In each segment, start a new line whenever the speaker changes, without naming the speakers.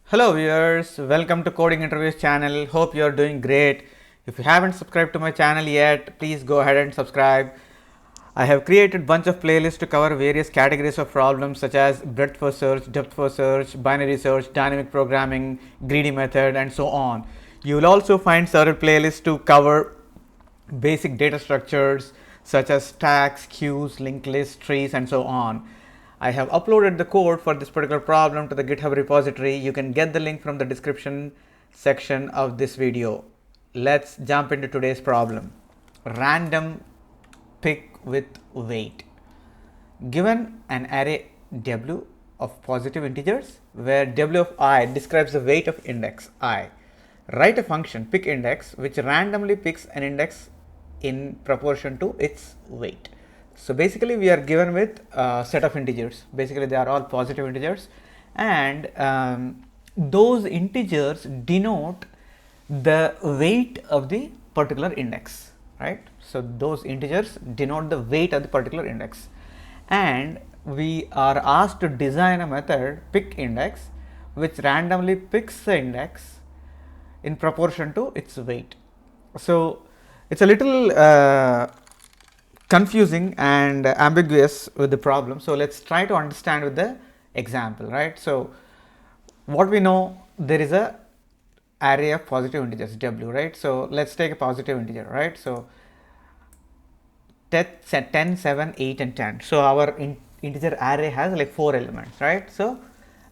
Hello viewers, welcome to Coding Interviews channel. Hope you are doing great. If you haven't subscribed to my channel yet, please go ahead and subscribe. I have created bunch of playlists to cover various categories of problems such as breadth first search, depth first search, binary search, dynamic programming, greedy method and so on. You will also find several playlists to cover basic data structures such as stacks, queues, linked lists, trees and so on. I have uploaded the code for this particular problem to the GitHub repository. You can get the link from the description section of this video. Let's jump into today's problem. Random pick with weight. Given an array W of positive integers where W of I describes the weight of index I, write a function pick index which randomly picks an index in proportion to its weight. So basically we are given with a set of integers. Basically they are all positive integers, and those integers denote the weight of the particular index, right? So those integers denote the weight of the particular index, and we are asked to design a method pick index which randomly picks the index in proportion to its weight. So it's a little confusing and ambiguous with the problem. So let's try to understand with the example, right? So what we know, there is a array of positive integers W, right? So let's take a positive integer, right? So 10, 7, 8 and 10. So our integer array has like 4 elements, right? So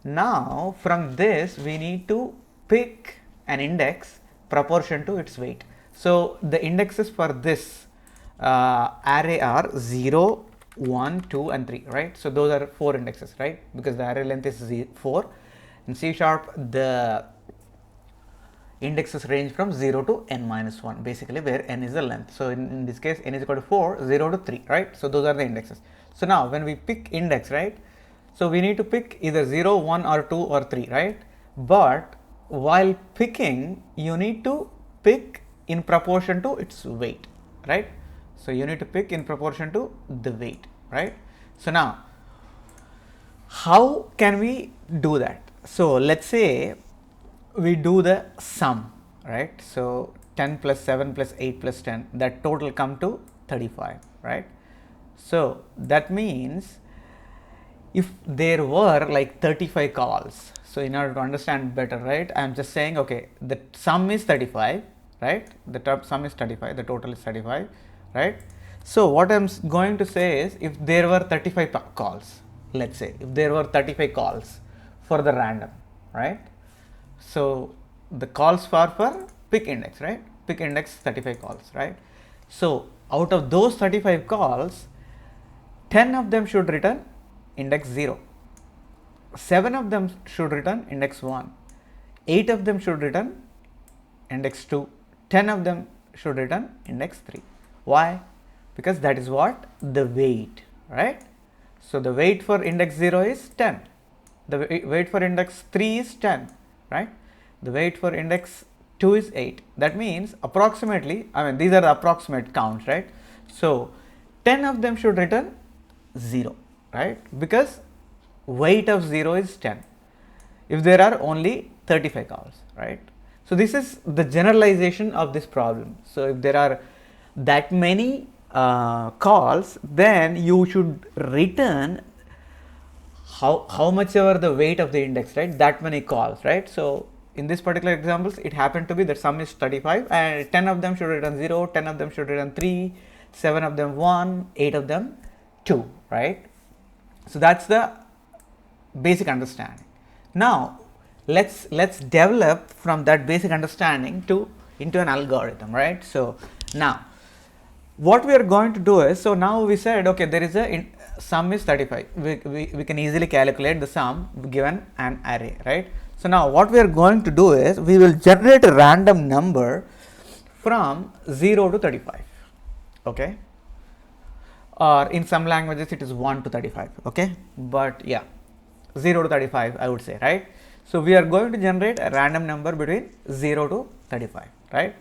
now from this we need to pick an index proportion to its weight. So the indexes for this array are 0, 1, 2 and 3, right? So those are 4 indexes, right? Because the array length is 4. In C#, the indexes range from 0 to n minus 1, basically, where n is the length. So in this case, n is equal to 4, 0 to 3, right? So those are the indexes. So now when we pick index, right? So we need to pick either 0, 1 or 2 or 3, right? But while picking, you need to pick in proportion to its weight, right? So you need to pick in proportion to the weight, right? So now, how can we do that? So let's say we do the sum, right? So 10 plus 7 plus 8 plus 10, that total come to 35, right? So that means if there were like 35 calls, so in order to understand better, right, I am just saying, okay, the sum is 35, right? The sum is 35, the total is 35, right? So what I'm going to say is, if there were 35 calls, let's say if there were 35 calls for the random, right? So the calls for pick index, right? Pick index 35 calls, right? So out of those 35 calls, 10 of them should return index 0, 7 of them should return index 1, 8 of them should return index 2, 10 of them should return index 3. Why? Because that is what the weight, right? So the weight for index 0 is 10, the weight for index 3 is 10, right? The weight for index 2 is 8. That means approximately, I mean, these are the approximate counts, right? So 10 of them should return 0, right? Because weight of 0 is 10 if there are only 35 calls, right? So this is the generalization of this problem. So if there are that many calls, then you should return how much ever the weight of the index, right? That many calls, right? So in this particular examples, it happened to be that sum is 35 and 10 of them should return 0, 10 of them should return 3, 7 of them 1, 8 of them 2, right? So that's the basic understanding. Now let's develop from that basic understanding into an algorithm, right? So now what we are going to do is, so now we said, okay, there is a sum is 35. We can easily calculate the sum given an array, right? So now what we are going to do is, we will generate a random number from 0 to 35, okay? Or in some languages it is 1 to 35, okay? But yeah, 0 to 35 I would say, right? So we are going to generate a random number between 0 to 35, right?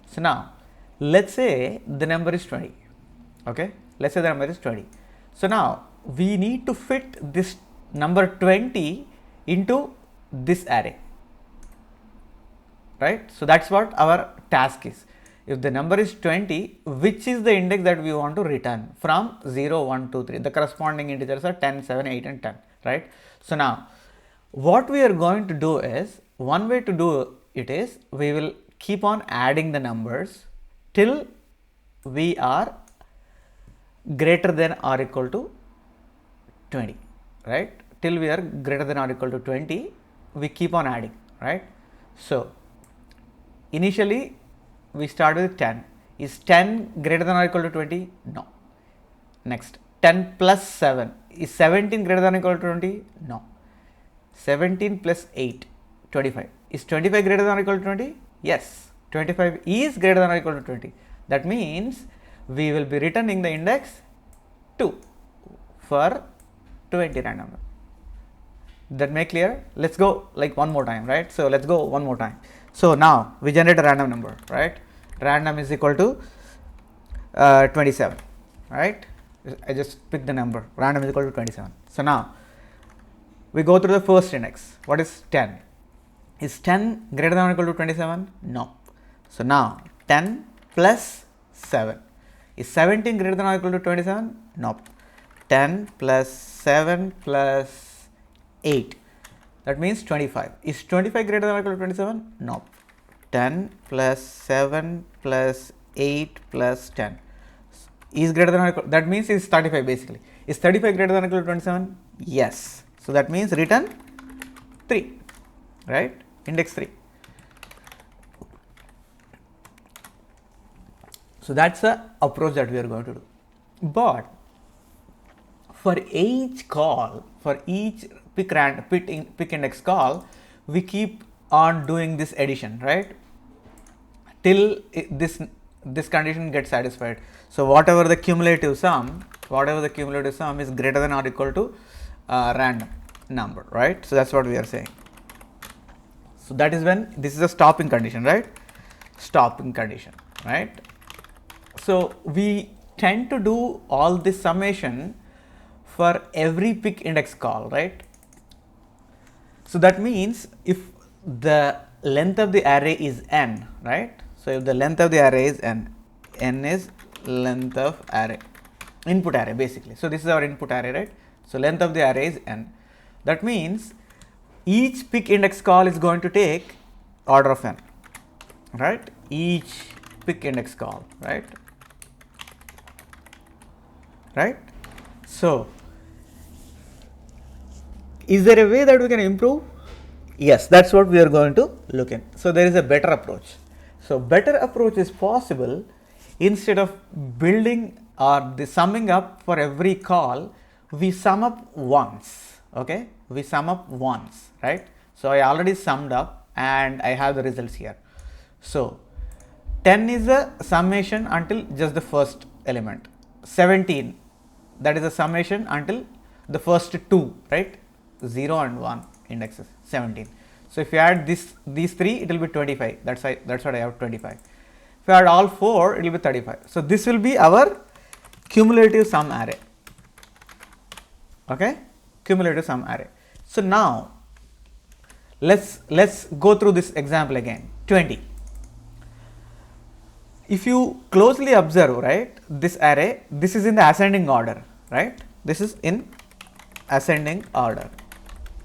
So now let's say the number is 20, okay? Let's say the number is 20. So now we need to fit this number 20 into this array, right? So that's what our task is. If the number is 20, which is the index that we want to return from 0, 1, 2, 3? The corresponding integers are 10, 7, 8 and 10, right? So now what we are going to do is, one way to do it is, we will keep on adding the numbers till we are greater than or equal to 20, right? Till we are greater than or equal to 20, we keep on adding, right? So initially we start with 10. Is 10 greater than or equal to 20? No. Next, 10 plus 7. Is 17 greater than or equal to 20? No. 17 plus 8, 25. Is 25 greater than or equal to 20? Yes. 25 is greater than or equal to 20. That means we will be returning the index 2 for 20 random. That make clear? Let's go like one more time, right? So let's go one more time. So now we generate a random number, right? Random is equal to 27, right? I just pick the number. Random is equal to 27. So now we go through the first index. What is 10? Is 10 greater than or equal to 27? No. So now 10 plus 7. Is 17 greater than or equal to 27? No. 10 plus 7 plus 8. That means 25. Is 25 greater than or equal to 27? No. 10 plus 7 plus 8 plus 10 is greater than or equal, that means is 35 basically. Is 35 greater than or equal to 27? Yes. So that means return 3, right? Index 3. So that's the approach that we are going to do. But for each call, for each pick index call, we keep on doing this addition, right? Till this condition gets satisfied. So whatever the cumulative sum is greater than or equal to random number, right? So that's what we are saying. So that is when this is a stopping condition, right? Stopping condition, right? So we tend to do all this summation for every pick index call, right? So that means if the length of the array is n, right? So if the length of the array is n is length of array, input array basically. So this is our input array, right? So length of the array is n. That means each pick index call is going to take order of n, right? Each pick index call, right? Right? So is there a way that we can improve? Yes, that's what we are going to look in. So there is a better approach. So better approach is possible. Instead of building or the summing up for every call, we sum up once. Okay, we sum up once, right? So I already summed up and I have the results here. So 10 is a summation until just the first element. 17, that is a summation until the first two, right? 0 and 1 indexes, 17. So if you add these three, it will be 25. That's what I have, 25. If you add all four, it will be 35. So this will be our cumulative sum array. Okay, cumulative sum array. So now let's go through this example again. 20. If you closely observe, right, this array, this is in the ascending order, right? This is in ascending order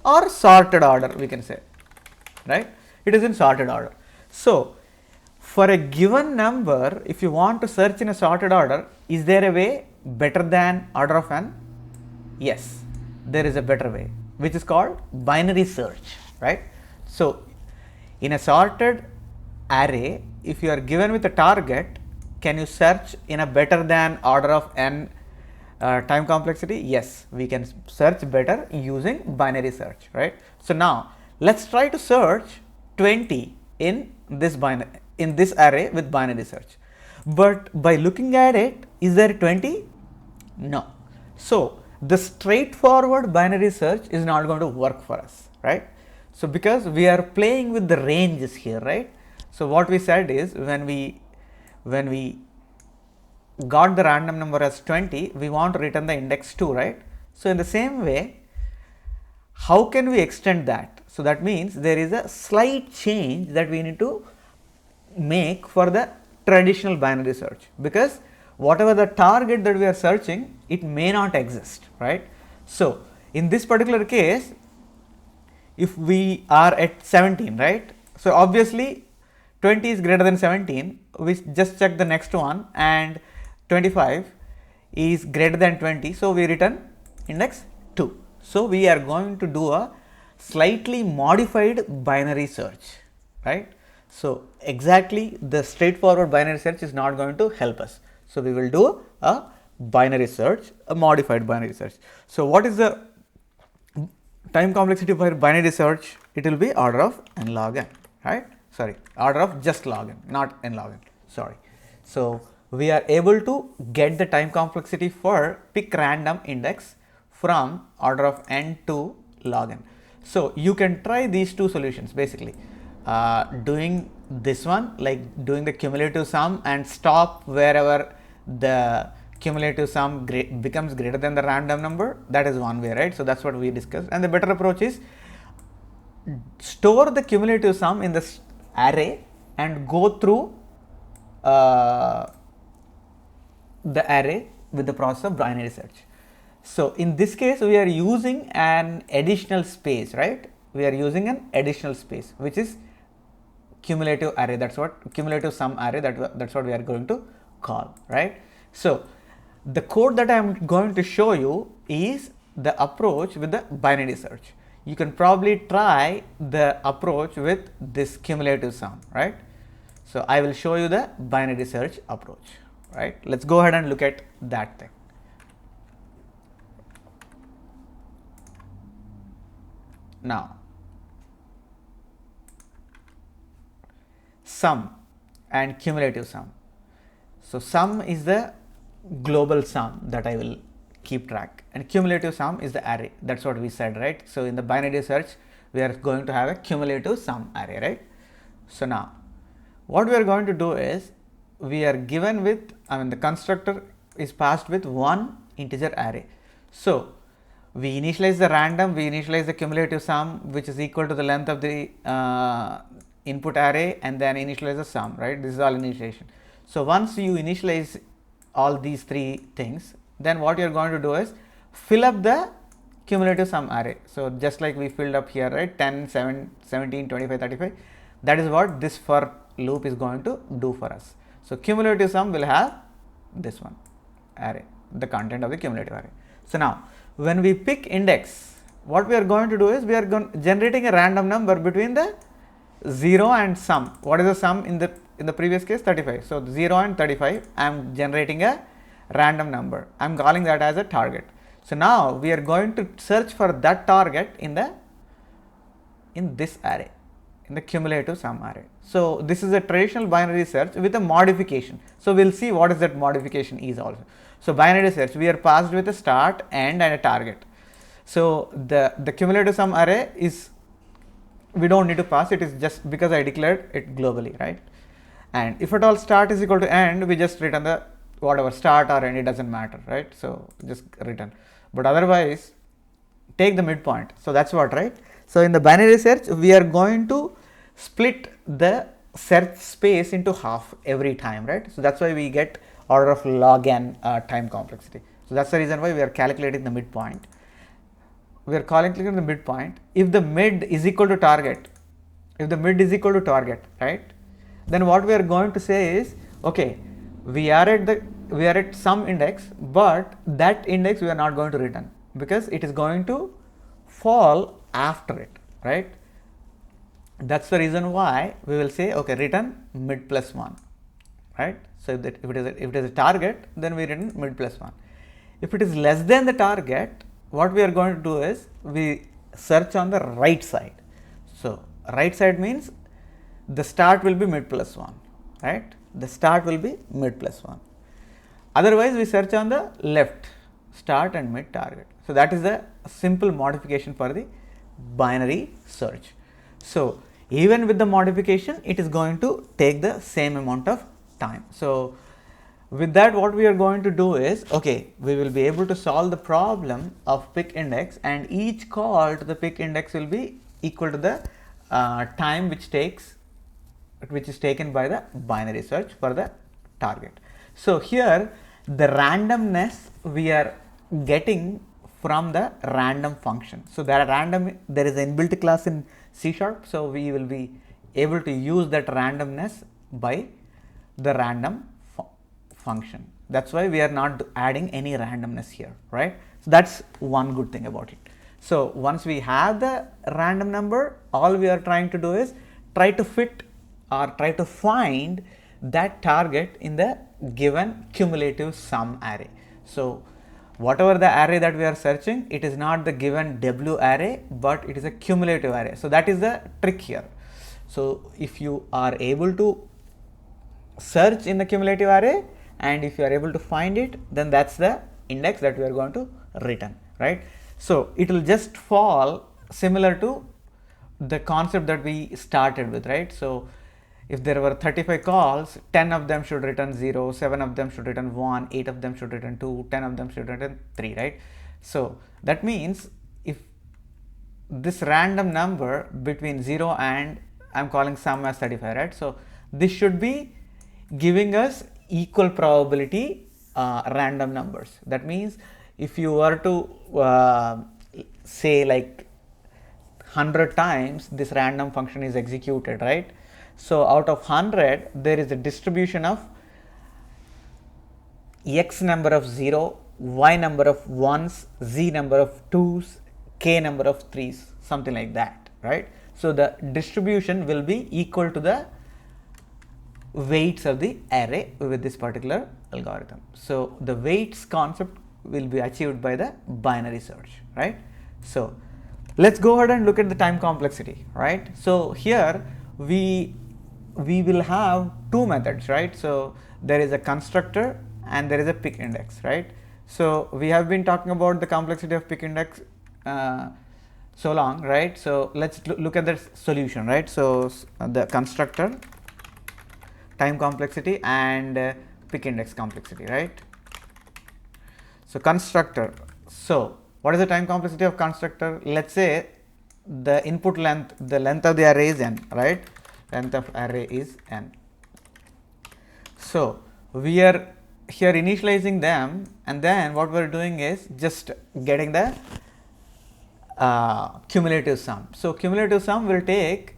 or sorted order, we can say, right? It is in sorted order. So for a given number, if you want to search in a sorted order, is there a way better than order of n? Yes, there is a better way, which is called binary search, right? So in a sorted array, if you are given with a target, can you search in a better than order of n time complexity? Yes, we can search better using binary search, right? So now let's try to search 20 in this array with binary search. But by looking at it, is there 20? No. So the straightforward binary search is not going to work for us, right? So because we are playing with the ranges here, right? So what we said is when we got the random number as 20, we want to return the index 2, right? So in the same way, How can we extend that? So that means there is a slight change that we need to make for the traditional binary search, because whatever the target that we are searching, it may not exist, right? So in this particular case, if we are at 17, right? So obviously 20 is greater than 17, we just check the next one, and 25 is greater than 20, so we return index 2. So we are going to do a slightly modified binary search, right? So exactly the straightforward binary search is not going to help us. So we will do a binary search, a modified binary search. So what is the time complexity for binary search? It will be order of n log n, right? Sorry, order of just log n, not n log n, sorry. So we are able to get the time complexity for pick random index from order of n to log n. So you can try these two solutions basically. Doing this one, like doing the cumulative sum and stop wherever the cumulative sum becomes greater than the random number. That is one way, right? So that's what we discussed. And the better approach is store the cumulative sum in the array and go through the array with the process of binary search. So in this case, we are using an additional space, right? We are using an additional space, which is cumulative array. That's what cumulative sum array, that's what we are going to call, right? So the code that I am going to show you is the approach with the binary search. You can probably try the approach with this cumulative sum, right? So I will show you the binary search approach, right? Let's go ahead and look at that thing. Now, sum and cumulative sum. So sum is the global sum that I will keep track, and cumulative sum is the array. That's what we said, right? So in the binary search, we are going to have a cumulative sum array, right? So now what we are going to do is, we are given with, the constructor is passed with one integer array. So we initialize the random, we initialize the cumulative sum, which is equal to the length of the input array, and then initialize the sum, right? This is all initialization. So once you initialize all these three things, then what you are going to do is fill up the cumulative sum array. So just like we filled up here, right? 10, 7, 17, 25, 35. That is what this for loop is going to do for us. So cumulative sum will have this one array, the content of the cumulative array. So now when we pick index, what we are going to do is, we are generating a random number between the 0 and sum. What is the sum in the previous case? 35. So 0 and 35, I am generating a random number. I am calling that as a target. So now we are going to search for that target in this array, in the cumulative sum array. So this is a traditional binary search with a modification. So we'll see what is that modification is also. So binary search, we are passed with a start, end and a target. So the cumulative sum array is, we don't need to pass, it is just because I declared it globally, right? And if at all start is equal to end, we just return the whatever start or end, it doesn't matter, right? So just return. But otherwise, take the midpoint. So that's what, right? So in the binary search, we are going to split the search space into half every time, right? So that's why we get order of log n time complexity. So that's the reason why we are calculating the midpoint. We are calculating the midpoint. If the mid is equal to target, right? Then what we are going to say is, okay, we are at some index, but that index we are not going to return, because it is going to fall after it, right? That's the reason why we will say, okay, return mid plus 1, right? So if it is a target, then we return mid plus 1. If it is less than the target, what we are going to do is, we search on the right side. So right side means the start will be mid plus 1, right? The start will be mid plus 1. Otherwise, we search on the left, start and mid target. So that is the simple modification for the binary search. So even with the modification, it is going to take the same amount of time. So with that, what we are going to do is, okay, we will be able to solve the problem of pick index, and each call to the pick index will be equal to the time which is taken by the binary search for the target. So here the randomness we are getting from the random function. So there is an inbuilt class in C#, so we will be able to use that randomness by the random function. That's why we are not adding any randomness here, right? So that's one good thing about it. So once we have the random number, all we are trying to do is try to fit or try to find that target in the given cumulative sum array. So whatever the array that we are searching, it is not the given W array, but it is a cumulative array. So that is the trick here. So if you are able to search in the cumulative array, and if you are able to find it, then that's the index that we are going to return, right? So it will just fall similar to the concept that we started with, right? So if there were 35 calls, 10 of them should return 0, 7 of them should return 1, 8 of them should return 2, 10 of them should return 3, right? So that means if this random number between 0 and I'm calling sum as 35, right? So this should be giving us equal probability random numbers. That means if you were to say like 100 times this random function is executed, right? So out of 100 there is a distribution of x number of 0, y number of 1s, z number of 2s, k number of 3s, something like that, right? So the distribution will be equal to the weights of the array with this particular algorithm. So the weights concept will be achieved by the binary search, right? So let's go ahead and look at the time complexity, right? So here we will have two methods, right? So there is a constructor and there is a pick index, right? So we have been talking about the complexity of pick index so long, right? So let's look at the solution, right? So the constructor time complexity and pick index complexity, right? So constructor, so what is the time complexity of constructor? Let's say the input length, the length of the array is n, right? Length of array is n. So we are here initializing them, and then what we are doing is just getting the cumulative sum. So cumulative sum will take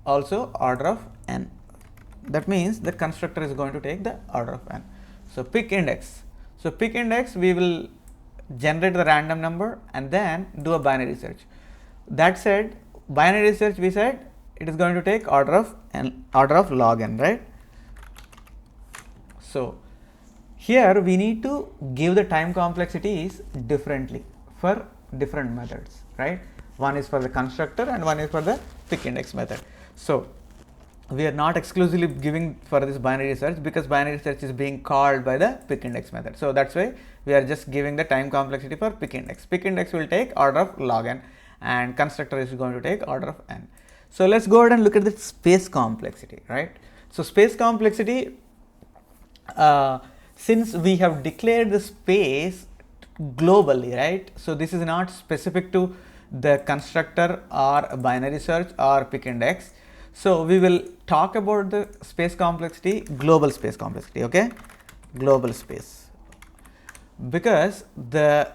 also order of n. That means the constructor is going to take the order of n. So pick index. So pick index, we will generate the random number and then do a binary search. That said, binary search we said it is going to take order of n, order of log n, right? So here we need to give the time complexities differently for different methods, right? One is for the constructor and one is for the pick index method. So we are not exclusively giving for this binary search because binary search is being called by the pick index method. So that's why we are just giving the time complexity for pick index. Pick index will take order of log n and constructor is going to take order of n. So let's go ahead and look at the space complexity, right? So space complexity, since we have declared the space globally, right? So this is not specific to the constructor or binary search or pick index. So we will talk about the space complexity, global space complexity, okay? Global space. Because the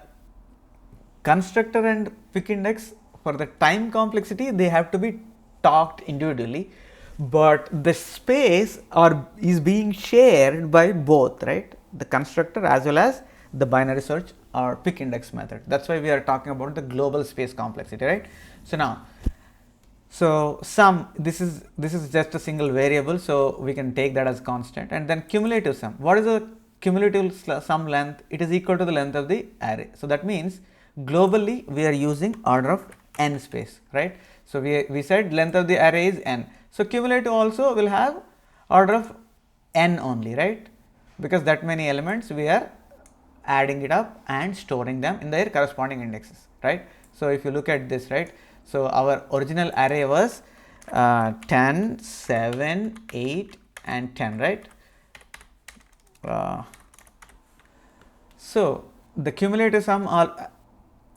constructor and pick index for the time complexity, they have to be talked individually, but the space is being shared by both, right? The constructor as well as the binary search or pick index method. That's why we are talking about the global space complexity, right? So now, so sum, this is just a single variable, so we can take that as constant. And then cumulative sum. What is the cumulative sum length? It is equal to the length of the array. So that means globally we are using order of n space, right? So we said length of the array is n. So cumulative also will have order of n only, right? Because that many elements we are adding it up and storing them in their corresponding indexes, right? So if you look at this, right? So our original array was 10, 7, 8 and 10, right? So the cumulative sum or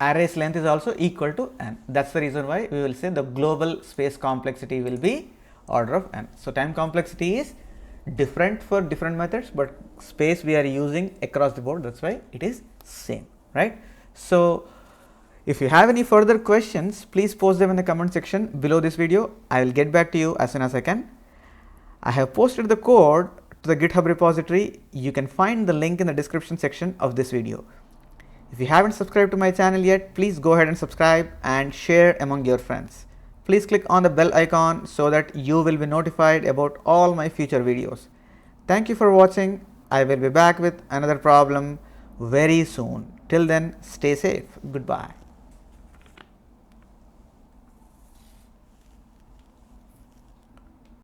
array's length is also equal to n. That's the reason why we will say the global space complexity will be order of n. So time complexity is different for different methods, but space we are using across the board, that's why it is same, right? So if you have any further questions, please post them in the comment section below this video. I will get back to you as soon as I can. I have posted the code to the GitHub repository. You can find the link in the description section of this video. If you haven't subscribed to my channel yet, please go ahead and subscribe and share among your friends. Please click on the bell icon so that you will be notified about all my future videos. Thank you for watching. I will be back with another problem very soon. Till then, stay safe. Goodbye.